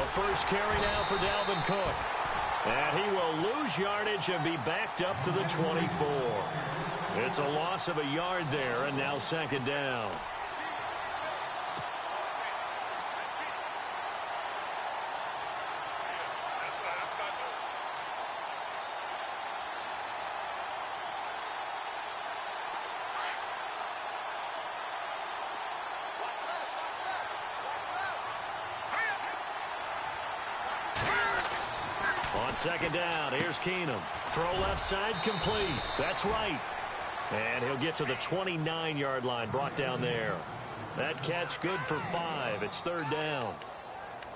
first carry now for Dalvin Cook. And he will lose yardage and be backed up to the 24. It's a loss of a yard there, and now second down. On second down, here's Keenum. Throw left side complete. That's right. And he'll get to the 29-yard line, brought down there. That catch good for 5. It's third down.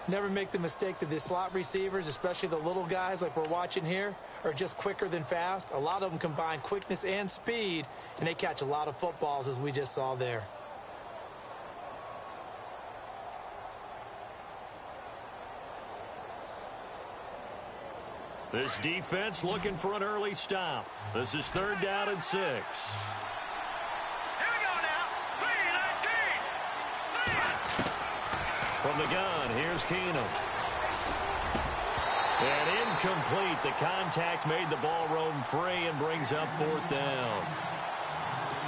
Never make the mistake that the slot receivers, especially the little guys like we're watching here, are just quicker than fast. A lot of them combine quickness and speed, and they catch a lot of footballs, as we just saw there. This defense looking for an early stop. This is third down and 6. Here we go now. 3-19. From the gun, here's Keenum. And incomplete. The contact made the ball roam free and brings up fourth down.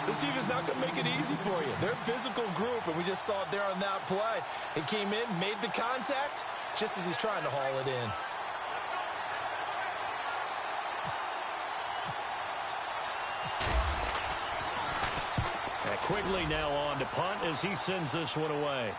This defense not going to make it easy for you. They're a physical group, and we just saw it there on that play. He came in, made the contact, just as he's trying to haul it in. Quigley now on to punt as he sends this one away.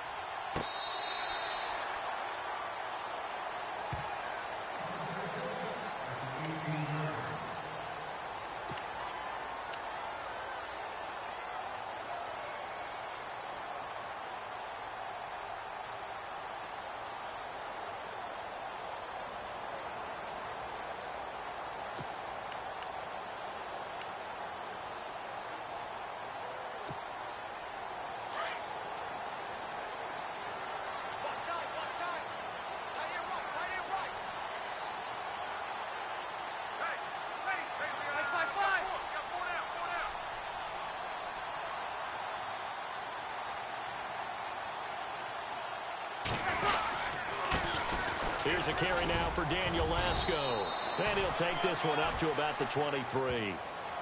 Here's a carry now for Daniel Lasco. And he'll take this one up to about the 23.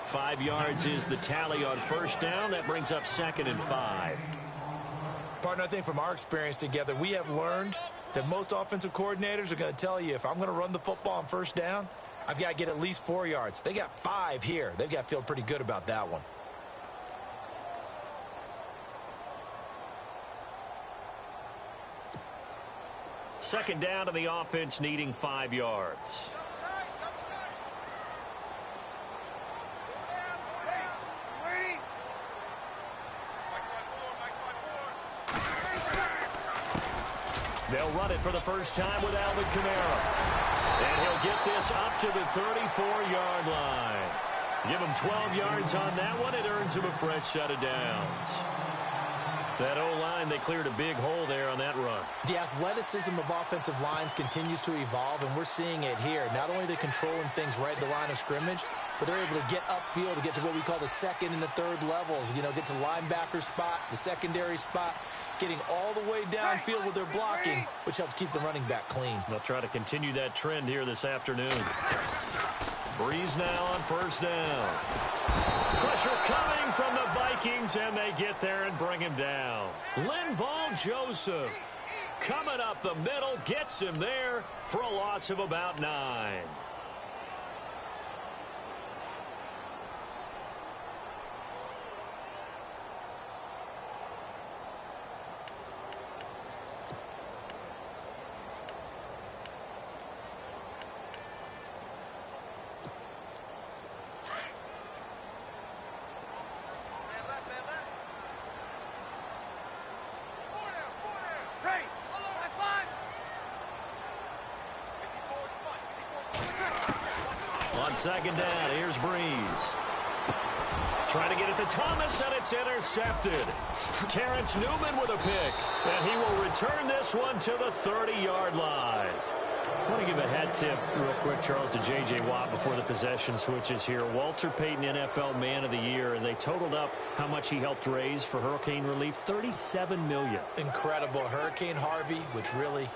5 yards is the tally on first down. That brings up second and 5. Partner, I think from our experience together, we have learned that most offensive coordinators are going to tell you, if I'm going to run the football on first down, I've got to get at least 4 yards. They got 5 here. They've got to feel pretty good about that one. Second down to the offense, needing 5 yards. They'll run it for the first time with Alvin Kamara. And he'll get this up to the 34-yard line. Give him 12 yards on that one. It earns him a fresh set of downs. That O-line, they cleared a big hole there on that run. The athleticism of offensive lines continues to evolve, and we're seeing it here. Not only are they controlling things right at the line of scrimmage, but they're able to get upfield to get to what we call the second and the third levels. You know, get to linebacker spot, the secondary spot, getting all the way downfield with their blocking, which helps keep the running back clean. They'll try to continue that trend here this afternoon. Breeze now on first down. Pressure coming from the Vikings, and they get there and bring him down. Linval Joseph coming up the middle, gets him there for a loss of about 9. Second down, here's Breeze. Trying to get it to Thomas, and it's intercepted. Terrence Newman with a pick, and he will return this one to the 30-yard line. I want to give a hat tip real quick, Charles, to J.J. Watt before the possession switches here. Walter Payton, NFL Man of the Year, and they totaled up how much he helped raise for hurricane relief, $37 million. Incredible. Hurricane Harvey, which really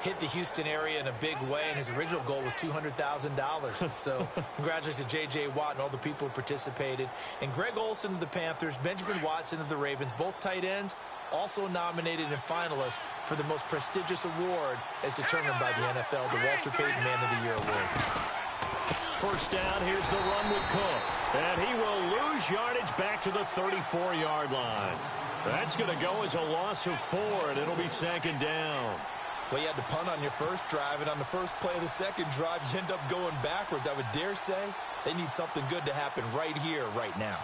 hit the Houston area in a big way, and his original goal was $200,000. So congratulations to J.J. Watt and all the people who participated. And Greg Olsen of the Panthers, Benjamin Watson of the Ravens, both tight ends, also nominated and finalists for the most prestigious award as determined by the NFL, the Walter Payton Man of the Year Award. First down, here's the run with Cook. And he will lose yardage back to the 34-yard line. That's going to go as a loss of 4, and it'll be second down. Well, you had to punt on your first drive, and on the first play of the second drive, you end up going backwards. I would dare say they need something good to happen right here, right now.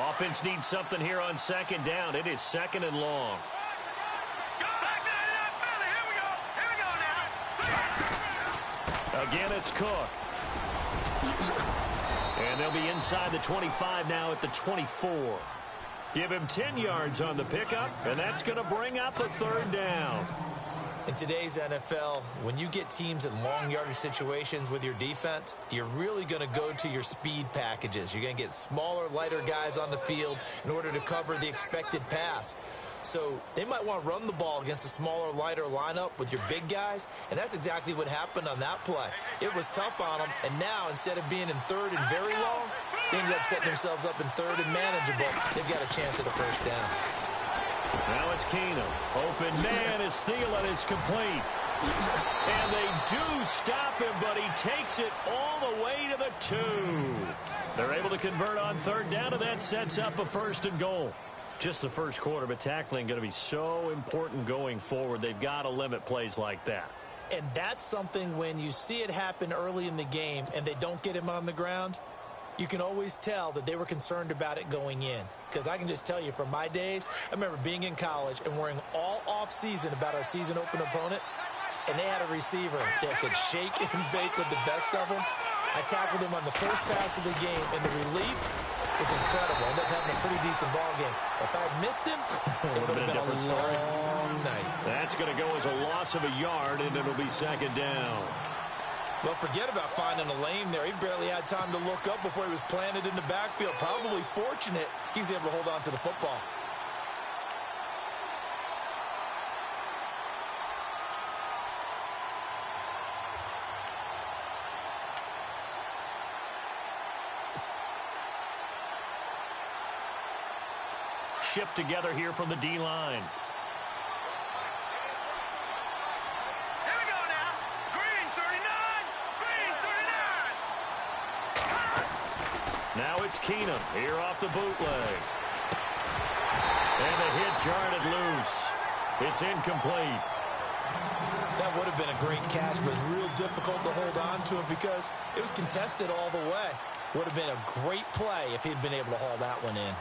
Offense needs something here on second down. It is second and long. Again, it's Cook. And they'll be inside the 25 now at the 24. Give him 10 yards on the pickup, and that's going to bring up a third down. In today's NFL, when you get teams in long yardage situations with your defense, you're really going to go to your speed packages. You're going to get smaller, lighter guys on the field in order to cover the expected pass. So they might want to run the ball against a smaller, lighter lineup with your big guys, and that's exactly what happened on that play. It was tough on them, and now instead of being in third and very long, they ended up setting themselves up in third and manageable. They've got a chance at a first down. Now it's Keenum. Open man is Thielen. It's complete. And they do stop him, but he takes it all the way to the 2. They're able to convert on third down, and that sets up a first and goal. Just the first quarter, but tackling going to be so important going forward. They've got to limit plays like that. And that's something when you see it happen early in the game and they don't get him on the ground, you can always tell that they were concerned about it going in. Because I can just tell you from my days, I remember being in college and worrying all off-season about our season opener opponent, and they had a receiver that could shake and bake with the best of them. I tackled him on the first pass of the game, and the relief was incredible. I ended up having a pretty decent ball game. If I had missed him, it would have been a long night. That's going to go as a loss of a yard, and it'll be second down. Well, forget about finding a lane there. He barely had time to look up before he was planted in the backfield. Probably fortunate he was able to hold on to the football. Shift together here from the D-line. Here we go now. Green 39. Green 39. Now it's Keenum here off the bootleg. And the hit jarred it loose. It's incomplete. That would have been a great catch, but it was real difficult to hold on to him because it was contested all the way. Would have been a great play if he'd been able to haul that one in.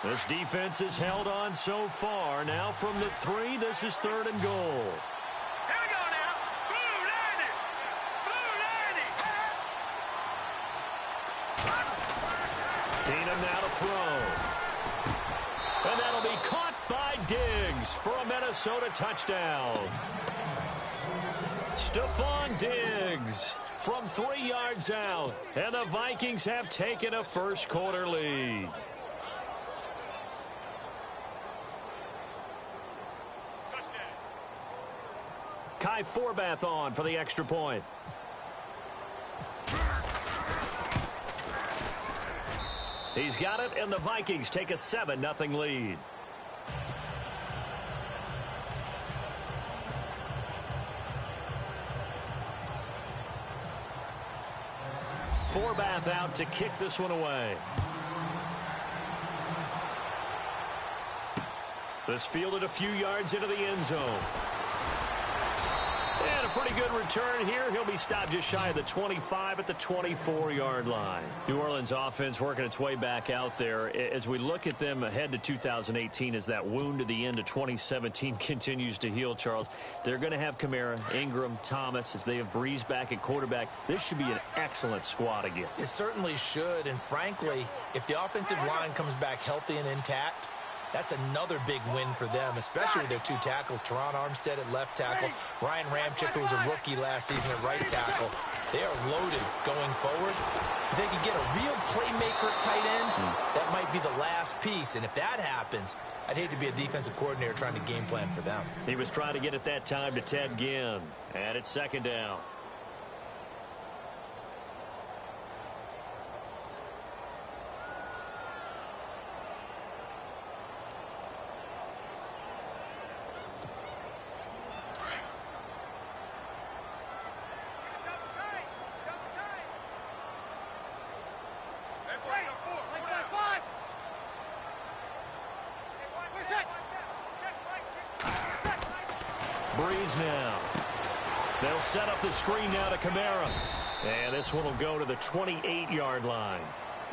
This defense has held on so far. Now from the 3, this is third and goal. Here we go now. Blue 90. Blue 90. Keenum now to throw. And that'll be caught by Diggs for a Minnesota touchdown. Stephon Diggs from 3 yards out. And the Vikings have taken a first quarter lead. Kai Forbath on for the extra point. He's got it, and the Vikings take a 7-0 lead. Forbath out to kick this one away. This fielded a few yards into the end zone. And a pretty good return here. He'll be stopped just shy of the 25 at the 24-yard line. New Orleans offense working its way back out there. As we look at them ahead to 2018 as that wound to the end of 2017 continues to heal, Charles, they're going to have Kamara, Ingram, Thomas. If they have Breeze back at quarterback, this should be an excellent squad again. It certainly should, and frankly, if the offensive line comes back healthy and intact, that's another big win for them, especially with their two tackles, Teron Armstead at left tackle, Ryan Ramczyk, who was a rookie last season at right tackle. They are loaded going forward. If they could get a real playmaker at tight end, that might be the last piece. And if that happens, I'd hate to be a defensive coordinator trying to game plan for them. He was trying to get at that time to Ted Ginn, and it's second down. Breeze now. They'll set up the screen now to Kamara. And this one will go to the 28-yard line.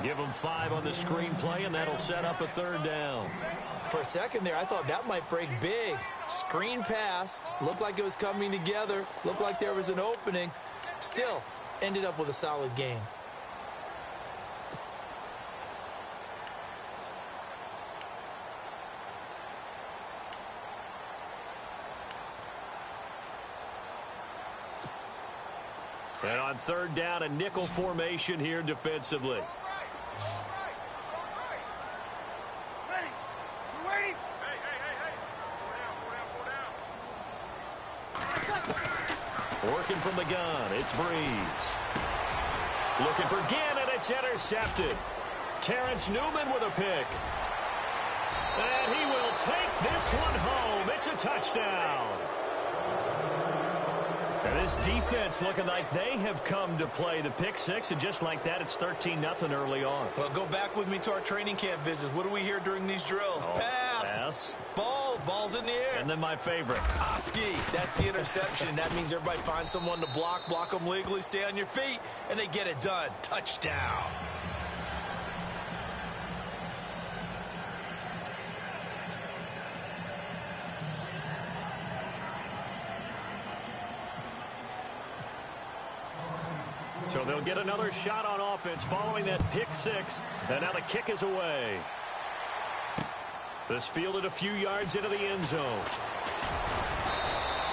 Give them 5 on the screen play, and that'll set up a third down. For a second there, I thought that might break big. Screen pass. Looked like it was coming together. Looked like there was an opening. Still, ended up with a solid game. And on third down, a nickel formation here defensively. Working from the gun, it's Breeze. Looking for Ginn, and it's intercepted. Terrence Newman with a pick. And he will take this one home. It's a touchdown. And this defense looking like they have come to play the pick six, and just like that, it's 13-0 early on. Well, go back with me to our training camp visits. What do we hear during these drills? Pass. Ball's in the air. And then my favorite. Oski, that's the interception. That means everybody finds someone to block them legally, stay on your feet, and they get it done. Touchdown. So they'll get another shot on offense following that pick six. And now the kick is away. This fielded a few yards into the end zone.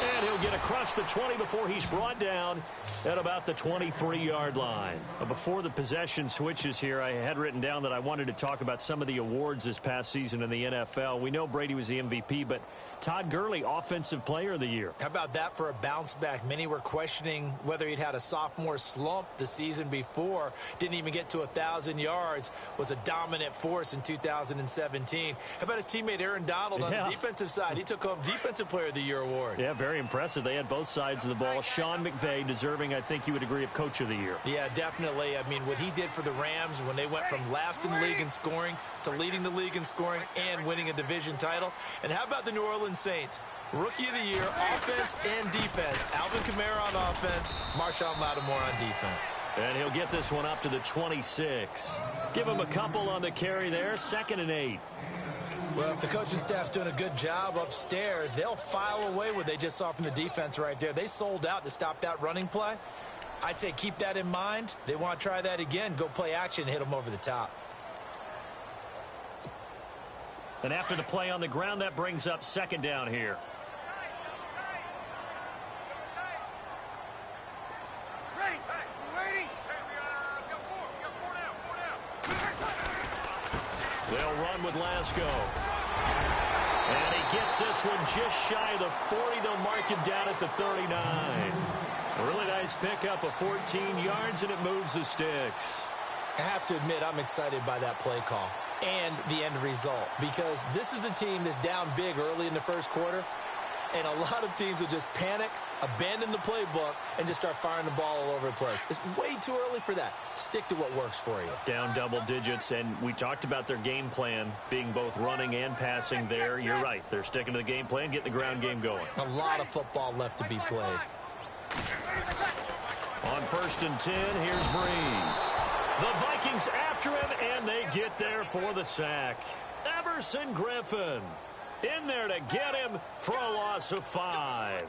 And he'll get across the 20 before he's brought down at about the 23-yard line. Before the possession switches here, I had written down that I wanted to talk about some of the awards this past season in the NFL. We know Brady was the MVP, but Todd Gurley, Offensive Player of the Year. How about that for a bounce back? Many were questioning whether he'd had a sophomore slump the season before. Didn't even get to 1,000 yards. Was a dominant force in 2017. How about his teammate Aaron Donald on the defensive side? He took home Defensive Player of the Year award. Yeah, very impressive. They had both sides of the ball. Sean McVay deserving, I think you would agree, of Coach of the Year. Yeah, definitely. I mean, what he did for the Rams when they went from last in the league in scoring to leading the league in scoring and winning a division title. And how about the New Orleans Saints? Rookie of the Year, offense and defense. Alvin Kamara on offense, Marshawn Lattimore on defense. And he'll get this one up to the 26. Give him a couple on the carry there. 2nd and 8. Well, if the coaching staff's doing a good job upstairs, they'll file away what they just saw from the defense right there. They sold out to stop that running play. I'd say keep that in mind. They want to try that again. Go play action and hit them over the top. And after the play on the ground, that brings up 2nd down here. They'll run with Lasco. And he gets this one just shy of the 40. They'll mark him down at the 39. A really nice pickup of 14 yards, and it moves the sticks. I have to admit, I'm excited by that play call and the end result, because this is a team that's down big early in the first quarter, and a lot of teams will just panic, abandon the playbook, and just start firing the ball all over the place. It's way too early for that. Stick to what works for you. Down double digits, and we talked about their game plan being both running and passing there. You're right. They're sticking to the game plan, getting the ground game going. A lot of football left to be played. On 1st and 10, here's Breeze. The Vikings after him, and they get there for the sack. Everson Griffin in there to get him for a loss of 5.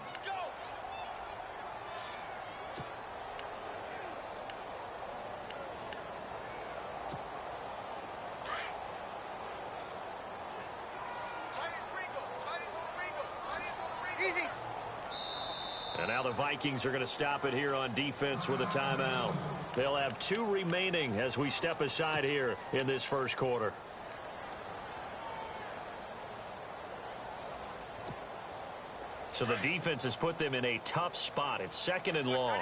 And now the Vikings are going to stop it here on defense with a timeout. They'll have 2 remaining as we step aside here in this first quarter. So the defense has put them in a tough spot. It's 2nd and long.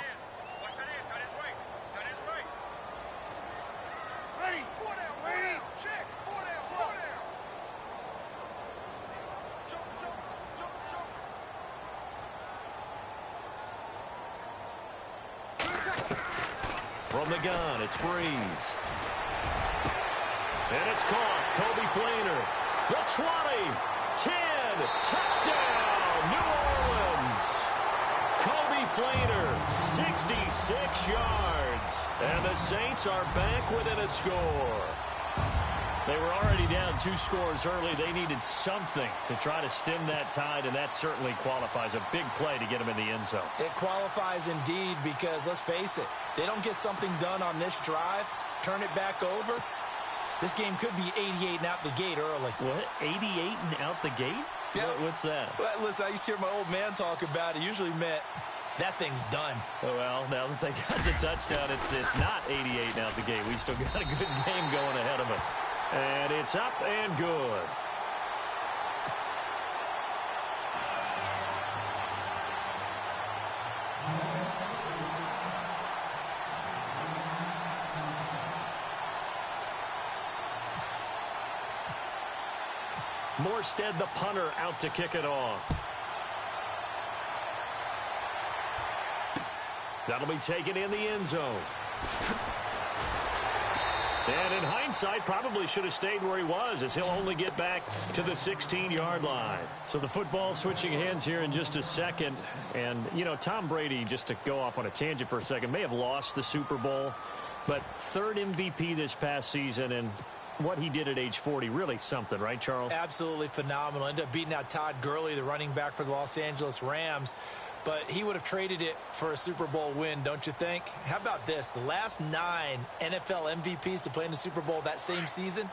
Ready. 4 down. Ready. Check. 4 down. 4 down. Jump. From the gun, it's Breeze. And it's caught. Kobe Fleener. The 20. 10. Touchdown, New Orleans. Kobe Fleener, 66 yards. And the Saints are back within a score. They were already down 2 scores early. They needed something to try to stem that tide, and that certainly qualifies. A big play to get them in the end zone. It qualifies indeed because, let's face it, they don't get something done on this drive, turn it back over, this game could be 88 and out the gate early. What? 88 and out the gate? Yeah. What's that? Well, listen, I used to hear my old man talk about it. Usually meant that thing's done. Well, now that they got the touchdown, it's not 88 and out the gate. We still got a good game going ahead of us. And it's up and good. Morstead, the punter, out to kick it off. That'll be taken in the end zone. And in hindsight, probably should have stayed where he was, as he'll only get back to the 16-yard line. So the football switching hands here in just a second. And, you know, Tom Brady, just to go off on a tangent for a second, may have lost the Super Bowl, but 3rd MVP this past season, and what he did at age 40, really something, right, Charles? Absolutely phenomenal. Ended up beating out Todd Gurley, the running back for the Los Angeles Rams. But he would have traded it for a Super Bowl win, don't you think? How about this? The last 9 NFL MVPs to play in the Super Bowl that same season,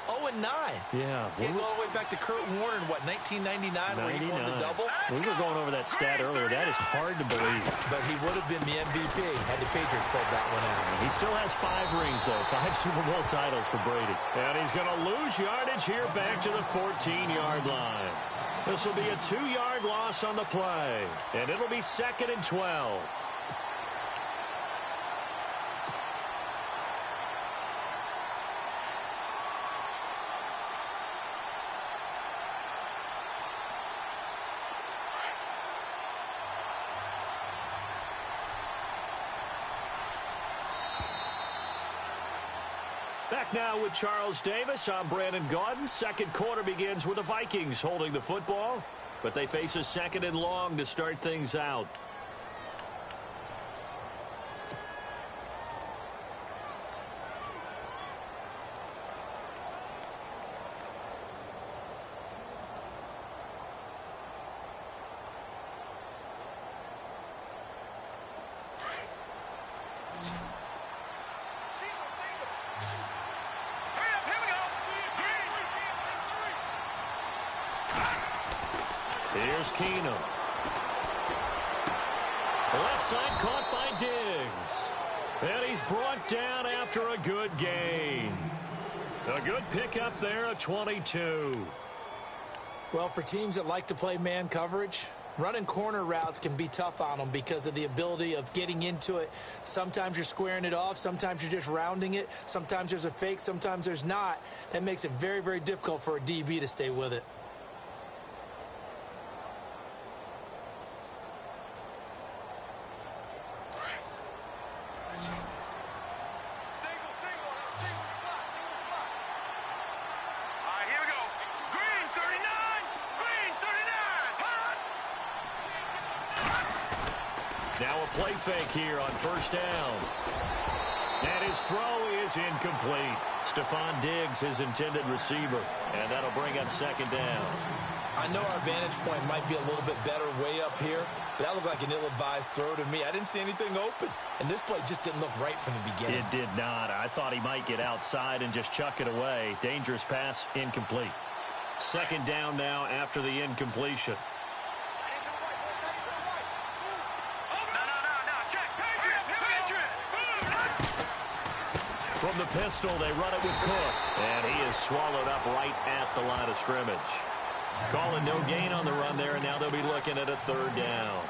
0-9. Yeah. He go all the way back to Kurt Warner in, 1999, where he won the double? We were going over that stat earlier. That is hard to believe. But he would have been the MVP had the Patriots pulled that one out. He still has 5 rings, though. 5 Super Bowl titles for Brady. And he's going to lose yardage here back to the 14-yard line. This will be a 2-yard loss on the play. And it'll be 2nd and 12. Back now with Charles Davis. I'm Brandon Gaudin. Second quarter begins with the Vikings holding the football, but they face a 2nd and long to start things out. Here's Keenum. Left side caught by Diggs. And he's brought down after a good gain. A good pickup there at 22. Well, for teams that like to play man coverage, running corner routes can be tough on them because of the ability of getting into it. Sometimes you're squaring it off. Sometimes you're just rounding it. Sometimes there's a fake. Sometimes there's not. That makes it very, very difficult for a DB to stay with it. Now a play fake here on first down. And his throw is incomplete. Stephon Diggs, his intended receiver. And that'll bring up second down. I know our vantage point might be a little bit better way up here, but that looked like an ill-advised throw to me. I didn't see anything open. And this play just didn't look right from the beginning. It did not. I thought he might get outside and just chuck it away. Dangerous pass, incomplete. Second down now after the incompletion. From the pistol, they run it with Cook. And he is swallowed up right at the line of scrimmage. Calling no gain on the run there, and now they'll be looking at a third down.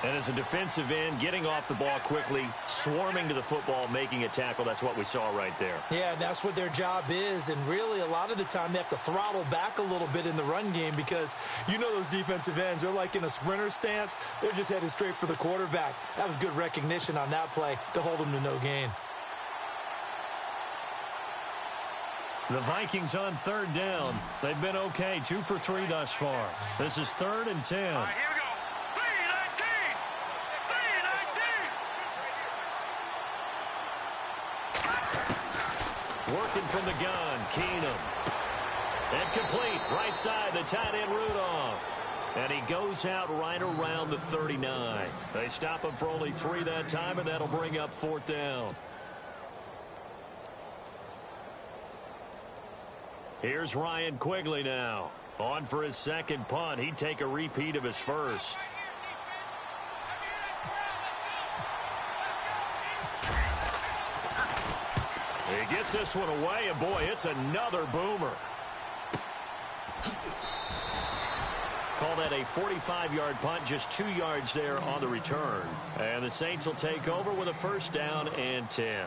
And as a defensive end, getting off the ball quickly, swarming to the football, making a tackle, that's what we saw right there. Yeah, and that's what their job is. And really, a lot of the time, they have to throttle back a little bit in the run game because you know those defensive ends, they're like in a sprinter stance. They're just headed straight for the quarterback. That was good recognition on that play to hold them to no gain. The Vikings on third down. They've been okay, 2 for 3 thus far. This is 3rd and 10. All right, here we go. 3-19. Working from the gun, Keenum. And complete, right side, the tight end Rudolph. And he goes out right around the 39. They stop him for only 3 that time, and that'll bring up 4th down. Here's Ryan Quigley now. On for his second punt. He'd take a repeat of his first. He gets this one away, and boy, it's another boomer. Call that a 45-yard punt, just 2 yards there on the return. And the Saints will take over with a first down and 10.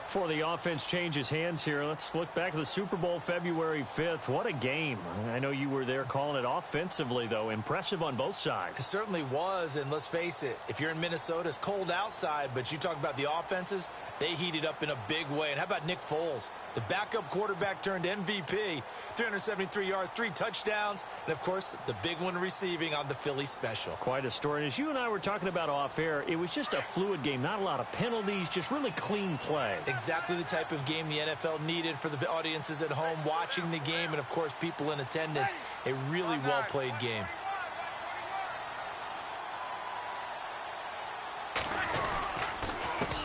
Before the offense changes hands here, let's look back at the Super Bowl February 5th. What a game. I know you were there calling it offensively, though. Impressive on both sides. It certainly was, and let's face it, if you're in Minnesota, it's cold outside, but you talk about the offenses, they heated up in a big way. And how about Nick Foles? The backup quarterback turned MVP, 373 yards, 3 touchdowns, and, of course, the big one receiving on the Philly special. Quite a story. And as you and I were talking about off air, it was just a fluid game, not a lot of penalties, just really clean play. Exactly the type of game the NFL needed for the audiences at home watching the game and, of course, people in attendance. A really well-played game.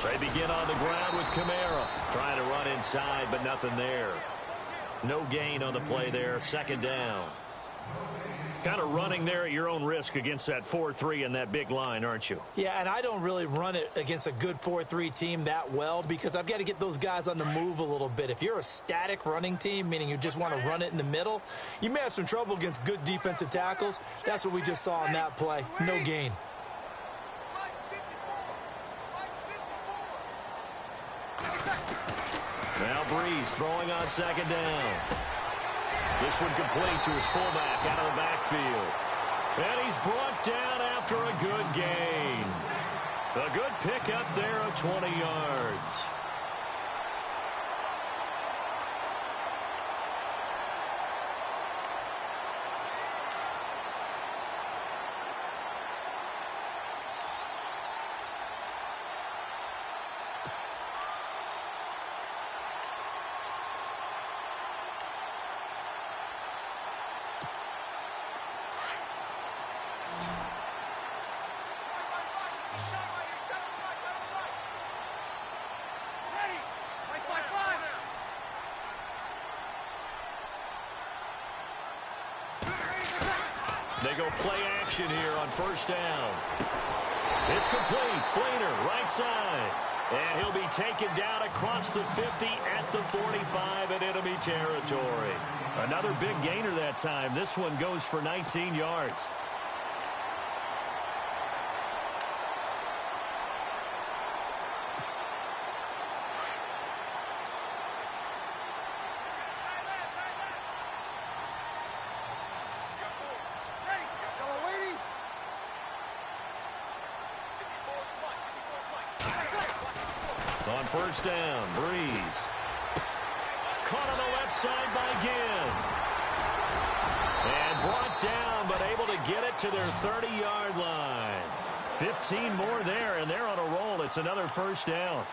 They begin on the ground with Kamara. Trying to run inside, but nothing there. No gain on the play there. Second down. Kind of running there at your own risk against that 4-3 and that big line, aren't you? Yeah, and I don't really run it against a good 4-3 team that well because I've got to get those guys on the move a little bit. If you're a static running team, meaning you just want to run it in the middle, you may have some trouble against good defensive tackles. That's what we just saw on that play. No gain. Now Breeze throwing on second down. This one complete to his fullback out of the backfield. And he's brought down after a good gain. A good pickup there of 20 yards. They go play action here on first down. It's complete. Fleener, right side. And he'll be taken down across the 50 at the 45 in enemy territory. Another big gainer that time. This one goes for 19 yards. On first down, Breeze. Caught on the left side by Ginn. And brought down, but able to get it to their 30-yard line. 15 more there, and they're on a roll. It's another first down.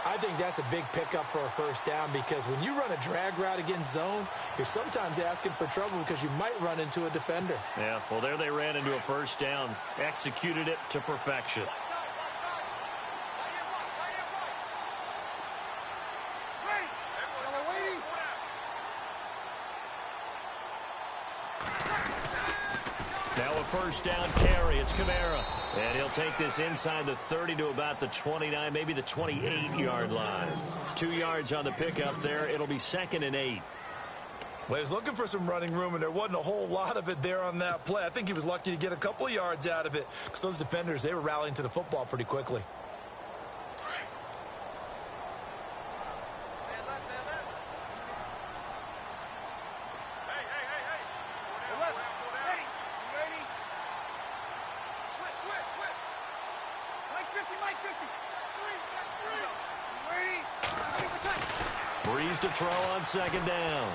I think that's a big pickup for a first down because when you run a drag route against zone, you're sometimes asking for trouble because you might run into a defender. Yeah, well, there they ran into a first down, executed it to perfection. Now a first down carry. It's Kamara. And he'll take this inside the 30 to about the 29, maybe the 28-yard line. 2 yards on the pickup there. It'll be 2nd and 8. Well, he was looking for some running room, and there wasn't a whole lot of it there on that play. I think he was lucky to get a couple of yards out of it because those defenders, they were rallying to the football pretty quickly. Breeze to throw on 2nd down.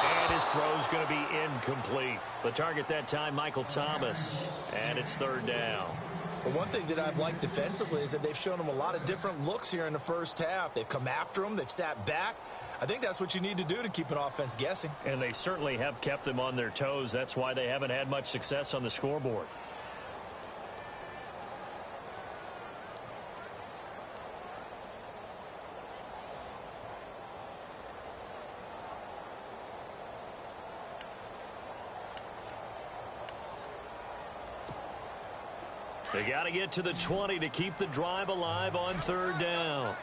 And his throw's going to be incomplete. The target that time, Michael Thomas. And it's 3rd down. But one thing that I've liked defensively is that they've shown him a lot of different looks here in the first half. They've come after him. They've sat back. I think that's what you need to do to keep an offense guessing. And they certainly have kept them on their toes. That's why they haven't had much success on the scoreboard. They got to get to the 20 to keep the drive alive on 3rd down.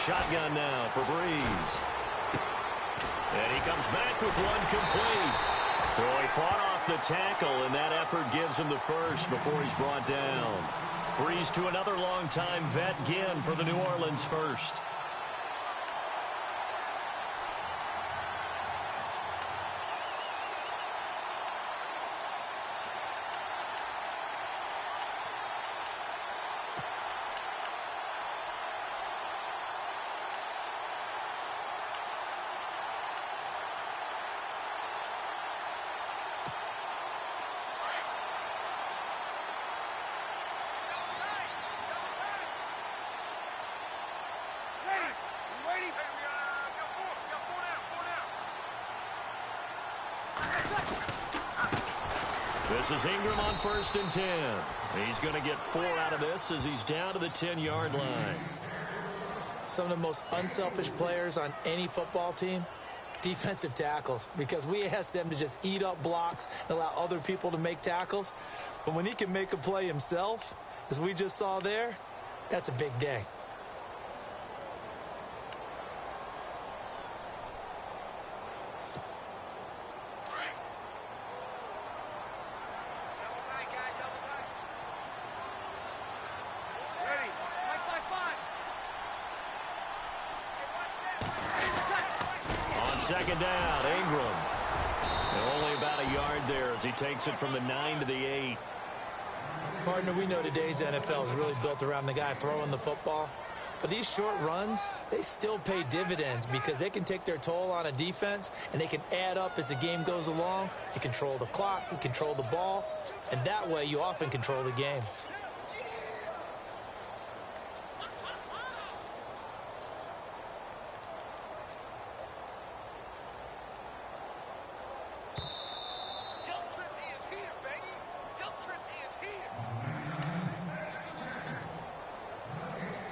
Shotgun now for Breeze. And he comes back with one complete. So he fought off the tackle, and that effort gives him the first before he's brought down. Breeze to another long-time vet, Ginn, for the New Orleans first. This is Ingram on 1st and 10. He's going to get 4 out of this as he's down to the 10-yard line. Some of the most unselfish players on any football team, defensive tackles, because we ask them to just eat up blocks and allow other people to make tackles. But when he can make a play himself, as we just saw there, that's a big day. Second down, Ingram. And only about a yard there as he takes it from the 9 to the 8. Partner, we know today's NFL is really built around the guy throwing the football. But these short runs, they still pay dividends because they can take their toll on a defense and they can add up as the game goes along. You control the clock, you control the ball, and that way you often control the game.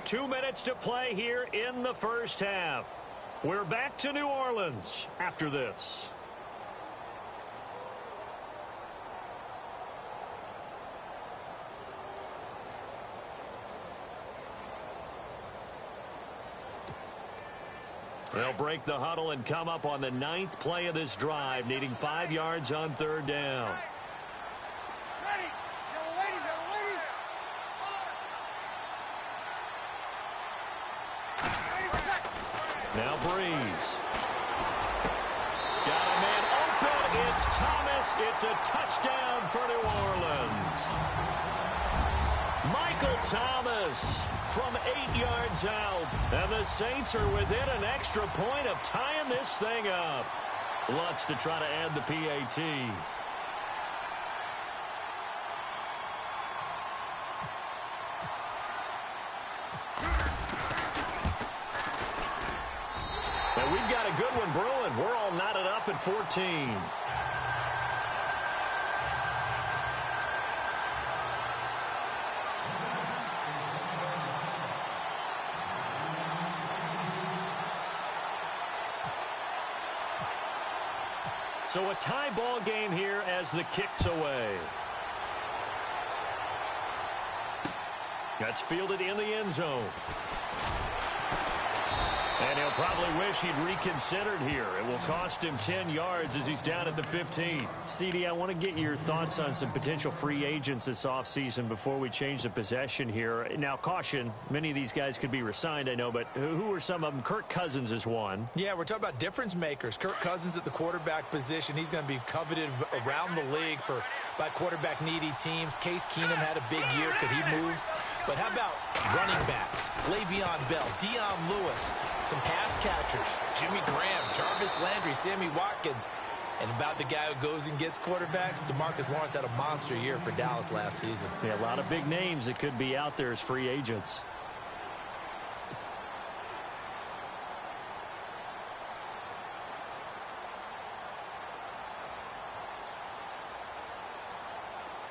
Two minutes to play here in the first half. We're back to New Orleans after this. They'll break the huddle and come up on the 9th play of this drive, needing 5 yards on 3rd down. Now Breeze. Got a man open. It's Thomas. It's a touchdown for New Orleans. Michael Michael Thomas from 8 yards out. And the Saints are within an extra point of tying this thing up. Lutz to try to add the PAT. And we've got a good one brewing. We're all knotted up at 14. So a tie ball game here as the kick's away. That's fielded in the end zone. And he'll probably wish he'd reconsidered here. It will cost him 10 yards as he's down at the 15. CD, I want to get your thoughts on some potential free agents this offseason before we change the possession here. Now, caution, many of these guys could be re-signed, I know, but who are some of them? Kirk Cousins is one. Yeah, we're talking about difference makers. Kirk Cousins at the quarterback position. He's going to be coveted around the league by quarterback-needy teams. Case Keenum had a big year. Could he move? But how about running backs? Le'Veon Bell, Dion Lewis, some pass catchers, Jimmy Graham, Jarvis Landry, Sammy Watkins. And about the guy who goes and gets quarterbacks, DeMarcus Lawrence had a monster year for Dallas last season. Yeah, a lot of big names that could be out there as free agents.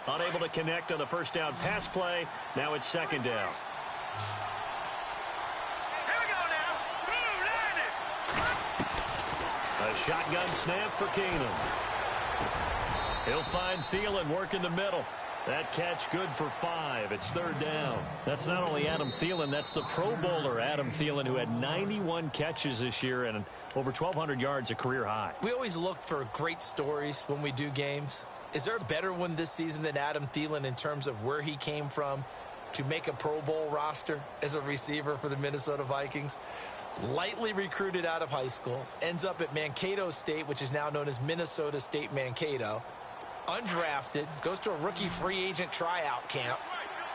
Unable to connect on the first down pass play. Now it's second down. A shotgun snap for Keenum. He'll find Thielen working the middle. That catch good for 5. It's third down. That's not only Adam Thielen, that's the Pro Bowler Adam Thielen, who had 91 catches this year and over 1,200 yards, a career high. We always look for great stories when we do games. Is there a better one this season than Adam Thielen in terms of where he came from to make a Pro Bowl roster as a receiver for the Minnesota Vikings? Lightly recruited out of high school, ends up at Mankato State, which is now known as Minnesota State Mankato. Undrafted, goes to a rookie free agent tryout camp,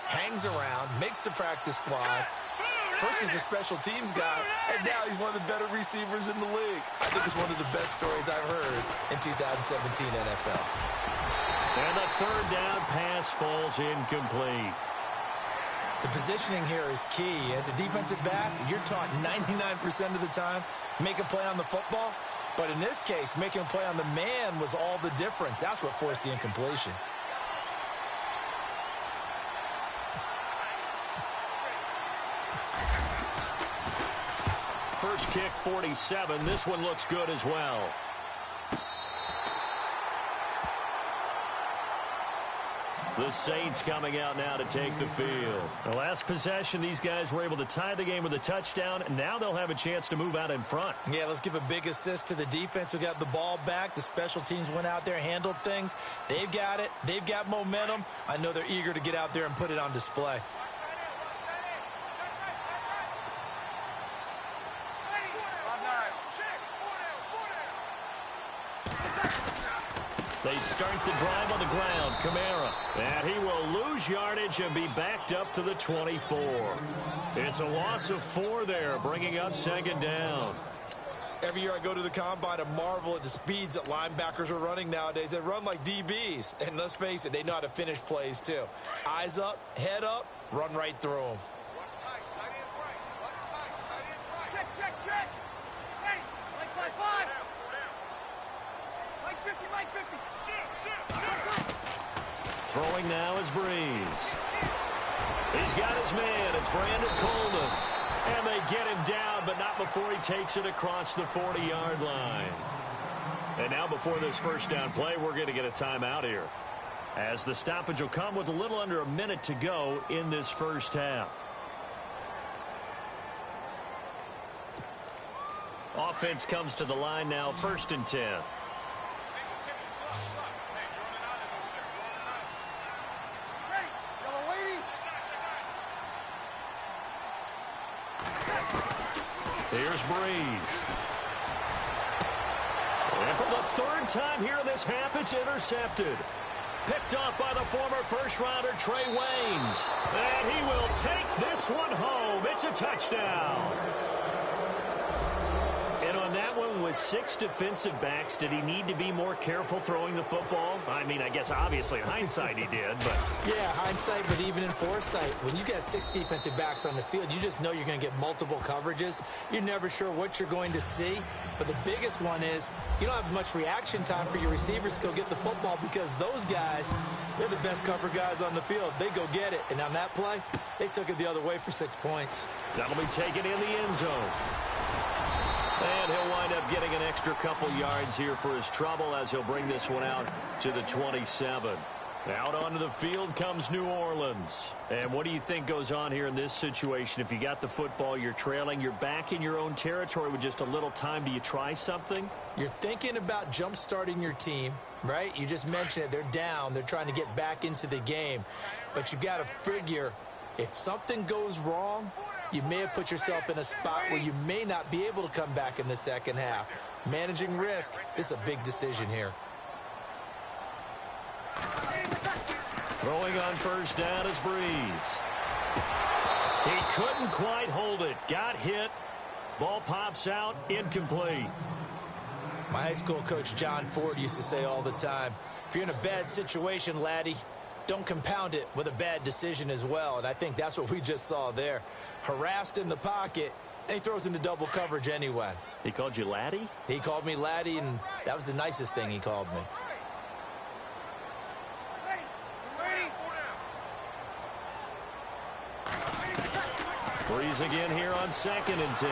hangs around, makes the practice squad. First as a special teams guy, and now he's one of the better receivers in the league. I think it's one of the best stories I've heard in 2017 NFL. And the third down pass falls incomplete. The positioning here is key. As a defensive back, you're taught 99% of the time, make a play on the football. But in this case, making a play on the man was all the difference. That's what forced the incompletion. First kick, 47. This one looks good as well. The Saints coming out now to take the field. The last possession, these guys were able to tie the game with a touchdown. Now they'll have a chance to move out in front. Yeah, let's give a big assist to the defense who got the ball back. The special teams went out there, handled things. They've got it. They've got momentum. I know they're eager to get out there and put it on display. They start the drive on the ground. Kamara. And he will lose yardage and be backed up to the 24. It's a loss of 4 there, bringing up second down. Every year I go to the combine and marvel at the speeds that linebackers are running nowadays. They run like DBs. And let's face it, they know how to finish plays too. Eyes up, head up, run right through them. Throwing now is Breeze. He's got his man. It's Brandon Coleman. And they get him down, but not before he takes it across the 40-yard line. And now before this first down play, we're going to get a timeout here, as the stoppage will come with a little under a minute to go in this first half. Offense comes to the line now, 1st and 10. Here's Breeze. And for the 3rd time here in this half, it's intercepted. Picked off by the former first-rounder Trey Waynes. And he will take this one home. It's a touchdown. And on that one, with 6 defensive backs, did he need to be more careful throwing the football? I mean, I guess obviously in hindsight he did, but... Yeah, hindsight, but even in foresight, when you got 6 defensive backs on the field, you just know you're going to get multiple coverages. You're never sure what you're going to see. But the biggest one is you don't have much reaction time for your receivers to go get the football because those guys, they're the best cover guys on the field. They go get it. And on that play, they took it the other way for 6 points. That'll be taken in the end zone. And he'll wind up getting an extra couple yards here for his trouble as he'll bring this one out to the 27. Out onto the field comes New Orleans. And what do you think goes on here in this situation? If you got the football, you're trailing, you're back in your own territory with just a little time. Do you try something? You're thinking about jump-starting your team, right? You just mentioned it. They're down. They're trying to get back into the game. But you've got to figure if something goes wrong, you may have put yourself in a spot where you may not be able to come back in the second half. Managing risk, this is a big decision here. Throwing on first down is Breeze. He couldn't quite hold it. Got hit. Ball pops out. Incomplete. My high school coach, John Ford, used to say all the time, if you're in a bad situation, laddie, don't compound it with a bad decision as well. And I think that's what we just saw there. Harassed in the pocket, and he throws into double coverage anyway. He called you laddie? He called me laddie, and that was the nicest thing he called me. Breeze again here on 2nd and 10.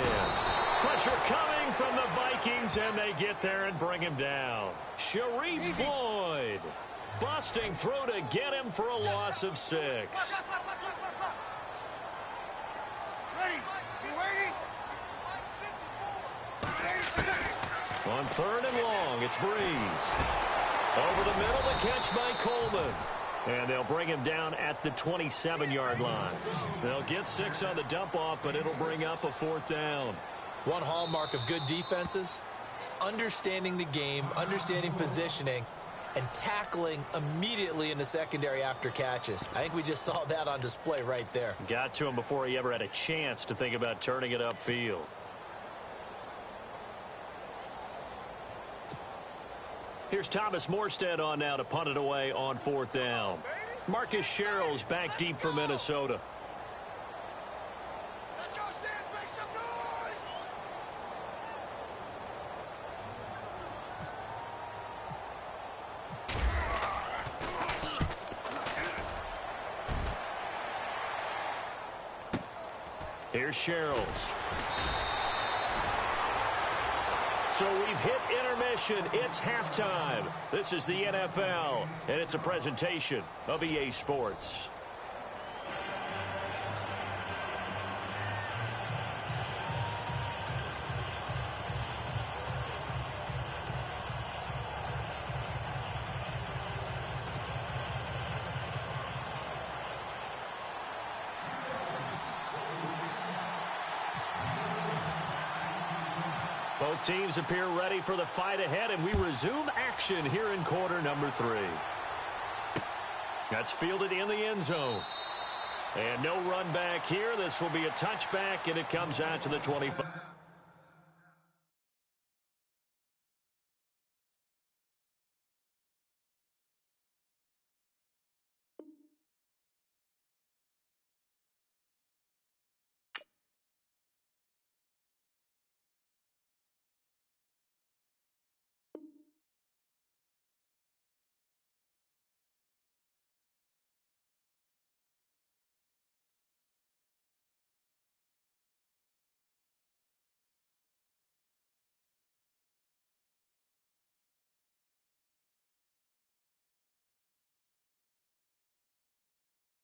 Pressure coming from the Vikings, and they get there and bring him down. Sharif Floyd busting through to get him for a loss of 6. On 3rd and long, it's Breeze. Over the middle, the catch by Coleman. And they'll bring him down at the 27-yard line. They'll get 6 on the dump-off, but it'll bring up a 4th down. One hallmark of good defenses is understanding the game, understanding positioning, and tackling immediately in the secondary after catches. I think we just saw that on display right there. Got to him before he ever had a chance to think about turning it upfield. Here's Thomas Morstead on now to punt it away on 4th down. Marcus Sherrill's back deep for Minnesota. Let's go, Stan, make some noise! Here's Sherrill's. So we've hit intermission. It's halftime. This is the NFL, and it's a presentation of EA Sports. Both teams appear ready for the fight ahead, and we resume action here in quarter number 3. That's fielded in the end zone. And no run back here. This will be a touchback, and it comes out to the 25.